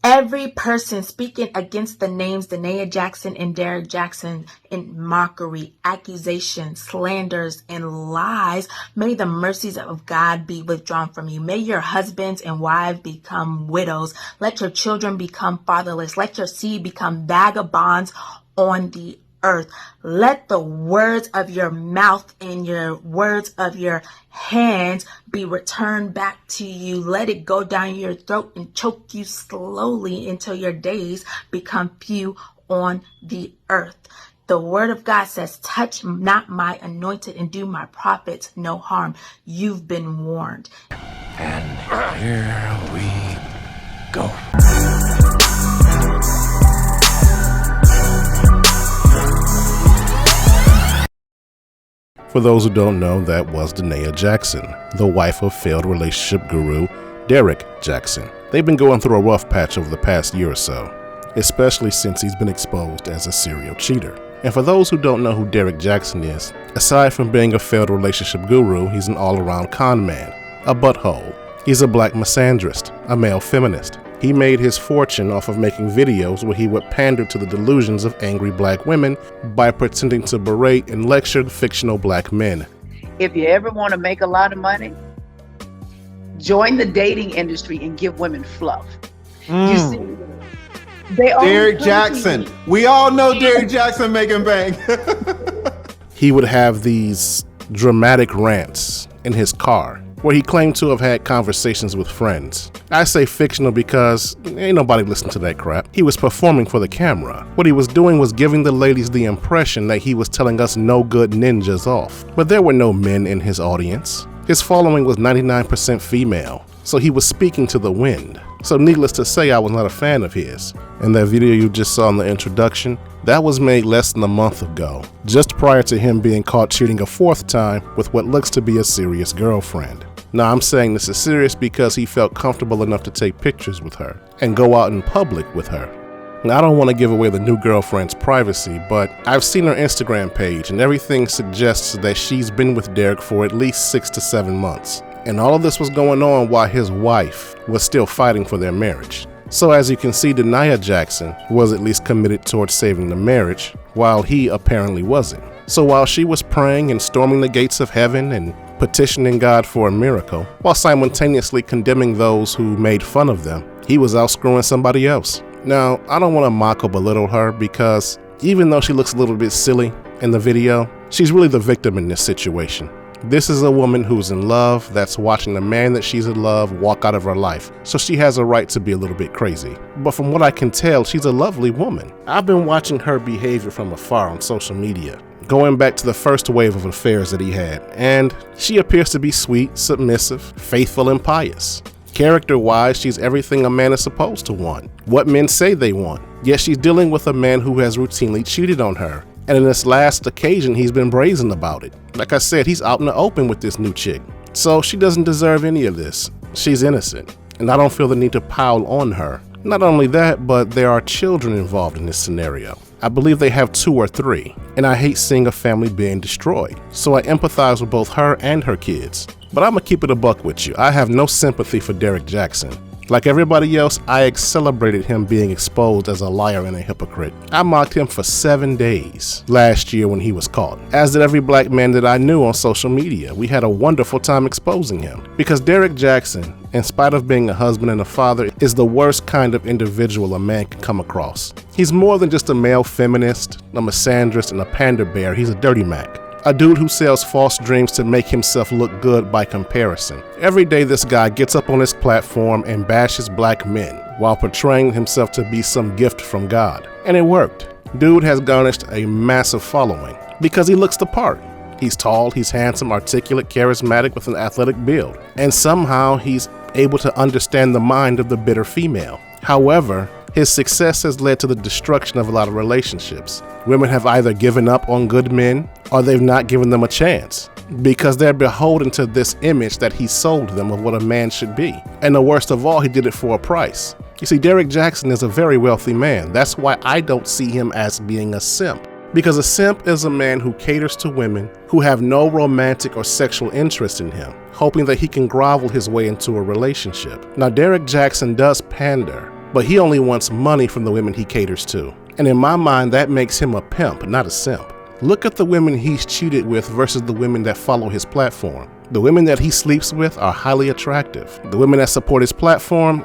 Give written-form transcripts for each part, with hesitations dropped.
Every person speaking against the names Danaya Jaxn and Derrick Jaxn in mockery, accusations, slanders, and lies, may the mercies of God be withdrawn from you. May your husbands and wives become widows. Let your children become fatherless. Let your seed become vagabonds on the earth. Let the words of your mouth and your words of your hands be returned back to you. Let it go down your throat and choke you slowly until your days become few on the earth. The word of God says, touch not my anointed and do my prophets no harm. You've been warned. And here we go. For those who don't know, that was Danaya Jaxn, the wife of failed relationship guru Derrick Jaxn. They've been going through a rough patch over the past year or so, especially since he's been exposed as a serial cheater. And for those who don't know who Derrick Jaxn is, aside from being a failed relationship guru, he's an all-around con man, a butthole. He's a black misandrist, a male feminist. He made his fortune off of making videos where he would pander to the delusions of angry black women by pretending to berate and lecture fictional black men. If you ever want to make a lot of money, join the dating industry and give women fluff. You see, Derrick Jaxn. We all know Derrick Jaxn making bang. He would have these dramatic rants in his car where he claimed to have had conversations with friends. I say fictional because ain't nobody listening to that crap. He was performing for the camera. What he was doing was giving the ladies the impression that he was telling us no good ninjas off. But there were no men in his audience. His following was 99% female, so he was speaking to the wind. So needless to say, I was not a fan of his. And that video you just saw in the introduction, that was made less than a month ago, just prior to him being caught cheating a fourth time with what looks to be a serious girlfriend. Now, I'm saying this is serious because he felt comfortable enough to take pictures with her and go out in public with her. Now, I don't want to give away the new girlfriend's privacy, but I've seen her Instagram page and everything suggests that she's been with Derrick for at least 6 to 7 months. And all of this was going on while his wife was still fighting for their marriage. So as you can see, Danaya Jaxn was at least committed towards saving the marriage, while he apparently wasn't. So while she was praying and storming the gates of heaven and petitioning God for a miracle, while simultaneously condemning those who made fun of them, he was out screwing somebody else. Now, I don't want to mock or belittle her because even though she looks a little bit silly in the video, she's really the victim in this situation. This is a woman who's in love that's watching the man that she's in love walk out of her life, so she has a right to be a little bit crazy. But from what I can tell, she's a lovely woman. I've been watching her behavior from afar on social media, going back to the first wave of affairs that he had, and she appears to be sweet, submissive, faithful, and pious. Character-wise, she's everything a man is supposed to want, what men say they want. Yet she's dealing with a man who has routinely cheated on her. And in this last occasion, he's been brazen about it. Like I said, he's out in the open with this new chick. So she doesn't deserve any of this. She's innocent, and I don't feel the need to pile on her. Not only that, but there are children involved in this scenario. I believe they have 2 or 3, and I hate seeing a family being destroyed. So I empathize with both her and her kids. But I'm gonna keep it a buck with you. I have no sympathy for Derrick Jaxn. Like everybody else, I celebrated him being exposed as a liar and a hypocrite. I mocked him for 7 days last year when he was caught, as did every black man that I knew on social media. We had a wonderful time exposing him. Because Derrick Jaxn, in spite of being a husband and a father, is the worst kind of individual a man can come across. He's more than just a male feminist, a misandrist, and a pander bear. He's a dirty Mac. A dude who sells false dreams to make himself look good by comparison. Every day this guy gets up on his platform and bashes black men while portraying himself to be some gift from God. And it worked. Dude has garnished a massive following because he looks the part. He's tall, he's handsome, articulate, charismatic with an athletic build. And somehow he's able to understand the mind of the bitter female. However, his success has led to the destruction of a lot of relationships. Women have either given up on good men or they've not given them a chance because they're beholden to this image that he sold them of what a man should be. And the worst of all, he did it for a price. You see, Derrick Jaxn is a very wealthy man. That's why I don't see him as being a simp. Because a simp is a man who caters to women who have no romantic or sexual interest in him, hoping that he can grovel his way into a relationship. Now, Derrick Jaxn does pander but he only wants money from the women he caters to. And in my mind, that makes him a pimp, not a simp. Look at the women he's cheated with versus the women that follow his platform. The women that he sleeps with are highly attractive. The women that support his platform,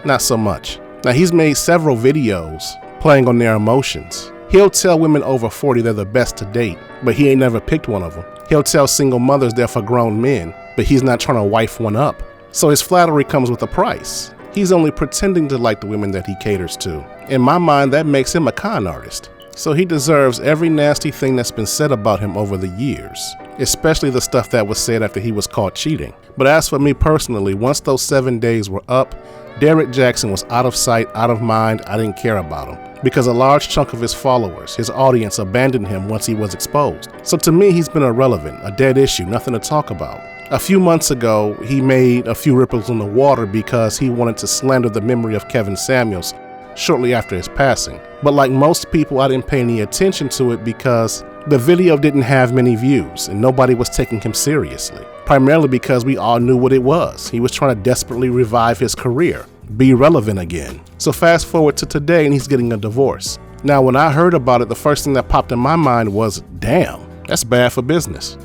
not so much. Now, he's made several videos playing on their emotions. He'll tell women over 40 they're the best to date, but he ain't never picked one of them. He'll tell single mothers they're for grown men, but he's not trying to wife one up. So his flattery comes with a price. He's only pretending to like the women that he caters to. In my mind, that makes him a con artist. So he deserves every nasty thing that's been said about him over the years, especially the stuff that was said after he was caught cheating. But as for me personally, once those 7 days were up, Derrick Jaxn was out of sight, out of mind. I didn't care about him because a large chunk of his followers, his audience, abandoned him once he was exposed. So to me, he's been irrelevant, a dead issue, nothing to talk about. A few months ago, he made a few ripples in the water because he wanted to slander the memory of Kevin Samuels shortly after his passing. But like most people, I didn't pay any attention to it because the video didn't have many views and nobody was taking him seriously. Primarily because we all knew what it was. He was trying to desperately revive his career, be relevant again. So fast forward to today and he's getting a divorce. Now, when I heard about it, the first thing that popped in my mind was, damn, that's bad for business.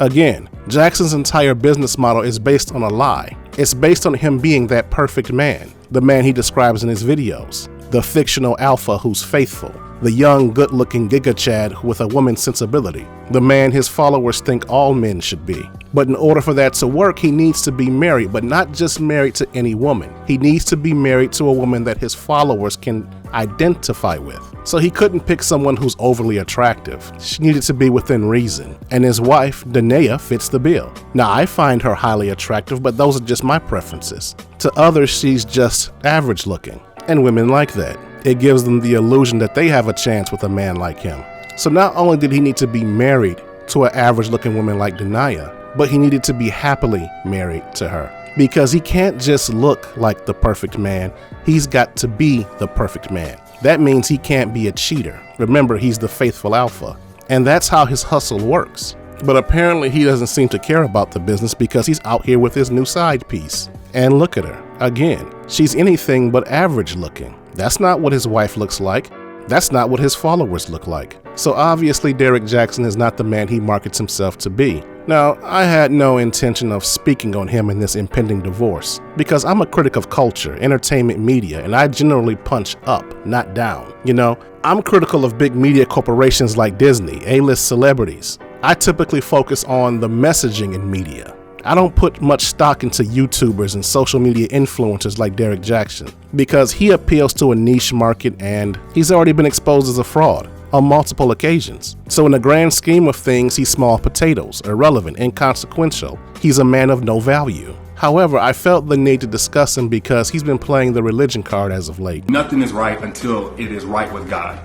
Again, Jackson's entire business model is based on a lie. It's based on him being that perfect man, the man he describes in his videos, the fictional alpha who's faithful, the young, good-looking Giga Chad with a woman's sensibility, the man his followers think all men should be. But in order for that to work, he needs to be married, but not just married to any woman. He needs to be married to a woman that his followers can identify with. So he couldn't pick someone who's overly attractive. She needed to be within reason. And his wife, Danaya, fits the bill. Now, I find her highly attractive, but those are just my preferences. To others, she's just average looking. And women like that. It gives them the illusion that they have a chance with a man like him. So not only did he need to be married to an average looking woman like Danaya, but he needed to be happily married to her. Because he can't just look like the perfect man, he's got to be the perfect man. That means he can't be a cheater. Remember, he's the faithful alpha. And that's how his hustle works. But apparently he doesn't seem to care about the business because he's out here with his new side piece. And look at her. Again, she's anything but average looking. That's not what his wife looks like. That's not what his followers look like. So obviously Derrick Jaxn is not the man he markets himself to be. Now, I had no intention of speaking on him in this impending divorce because I'm a critic of culture, entertainment media, and I generally punch up, not down. You know, I'm critical of big media corporations like Disney, A-list celebrities. I typically focus on the messaging in media. I don't put much stock into YouTubers and social media influencers like Derrick Jaxn because he appeals to a niche market and he's already been exposed as a fraud on multiple occasions. So in the grand scheme of things, he's small potatoes, irrelevant, inconsequential. He's a man of no value. However, I felt the need to discuss him because he's been playing the religion card as of late. Nothing is right until it is right with God.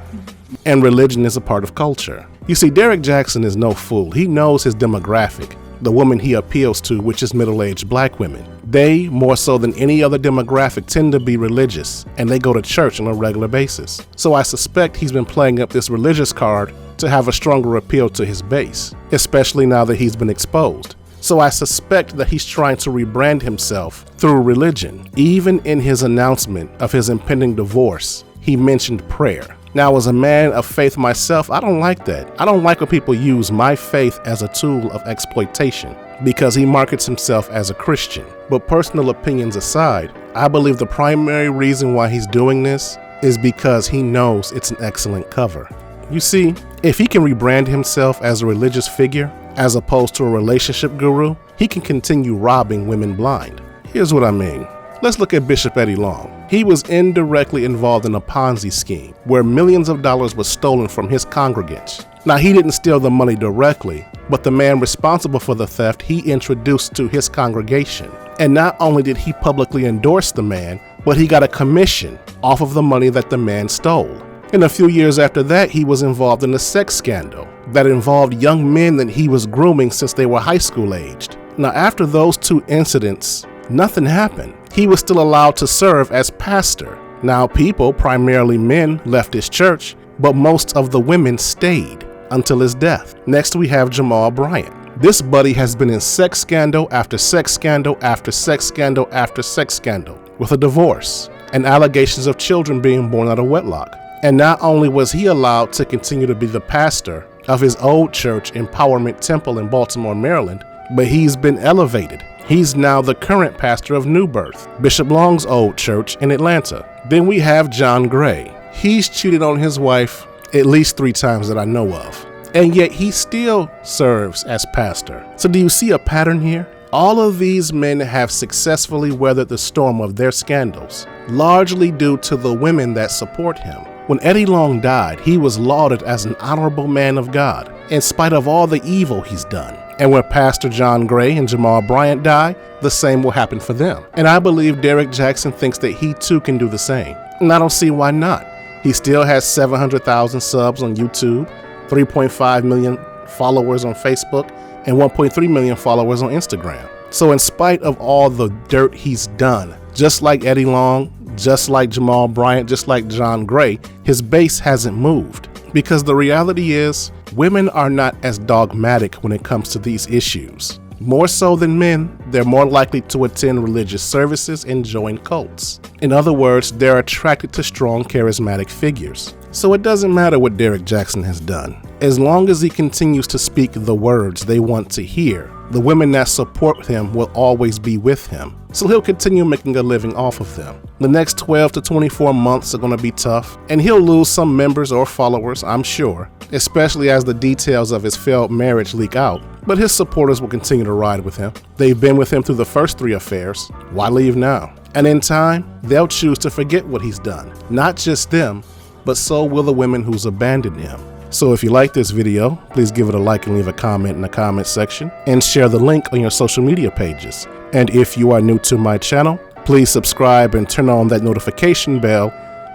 And religion is a part of culture. You see, Derrick Jaxn is no fool. He knows his demographic, the woman he appeals to, which is middle-aged black women. They, more so than any other demographic, tend to be religious, and they go to church on a regular basis. So I suspect he's been playing up this religious card to have a stronger appeal to his base, especially now that he's been exposed. So I suspect that he's trying to rebrand himself through religion. Even in his announcement of his impending divorce, he mentioned prayer. Now, as a man of faith myself, I don't like that. I don't like when people use my faith as a tool of exploitation because he markets himself as a Christian. But personal opinions aside, I believe the primary reason why he's doing this is because he knows it's an excellent cover. You see, if he can rebrand himself as a religious figure as opposed to a relationship guru, he can continue robbing women blind. Here's what I mean. Let's look at Bishop Eddie Long. He was indirectly involved in a Ponzi scheme where millions of dollars were stolen from his congregants. Now, he didn't steal the money directly, but the man responsible for the theft he introduced to his congregation. And not only did he publicly endorse the man, but he got a commission off of the money that the man stole. And a few years after that, he was involved in a sex scandal that involved young men that he was grooming since they were high school aged. Now, after those two incidents, nothing happened. He was still allowed to serve as pastor. Now, people, primarily men, left his church, but most of the women stayed until his death. Next, we have Jamal Bryant. This buddy has been in sex scandal after sex scandal after sex scandal after sex scandal, with a divorce and allegations of children being born out of wedlock. And not only was he allowed to continue to be the pastor of his old church, Empowerment Temple in Baltimore, Maryland, but he's been elevated. He's now the current pastor of New Birth, Bishop Long's old church in Atlanta. Then we have John Gray. He's cheated on his wife at least 3 times that I know of, and yet he still serves as pastor. So do you see a pattern here? All of these men have successfully weathered the storm of their scandals, largely due to the women that support him. When Eddie Long died, he was lauded as an honorable man of God, in spite of all the evil he's done. And when Pastor John Gray and Jamal Bryant die, the same will happen for them. And I believe Derrick Jaxn thinks that he too can do the same. And I don't see why not. He still has 700,000 subs on YouTube, 3.5 million followers on Facebook, and 1.3 million followers on Instagram. So in spite of all the dirt he's done, just like Eddie Long, just like Jamal Bryant, just like John Gray, his base hasn't moved. Because the reality is, women are not as dogmatic when it comes to these issues. More so than men, they're more likely to attend religious services and join cults. In other words, they're attracted to strong, charismatic figures. So it doesn't matter what Derrick Jaxn has done. As long as he continues to speak the words they want to hear, the women that support him will always be with him. So he'll continue making a living off of them. The next 12 to 24 months are going to be tough, and he'll lose some members or followers, I'm sure, especially as the details of his failed marriage leak out. But his supporters will continue to ride with him. They've been with him through the first 3 affairs. Why leave now? And in time, they'll choose to forget what he's done. Not just them, but so will the women who's abandoned him. So if you like this video, please give it a like and leave a comment in the comment section, and share the link on your social media pages. And if you are new to my channel, please subscribe and turn on that notification bell.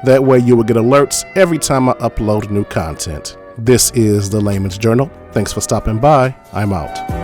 That way you will get alerts every time I upload new content. This is the Layman's Journal. Thanks for stopping by. I'm out.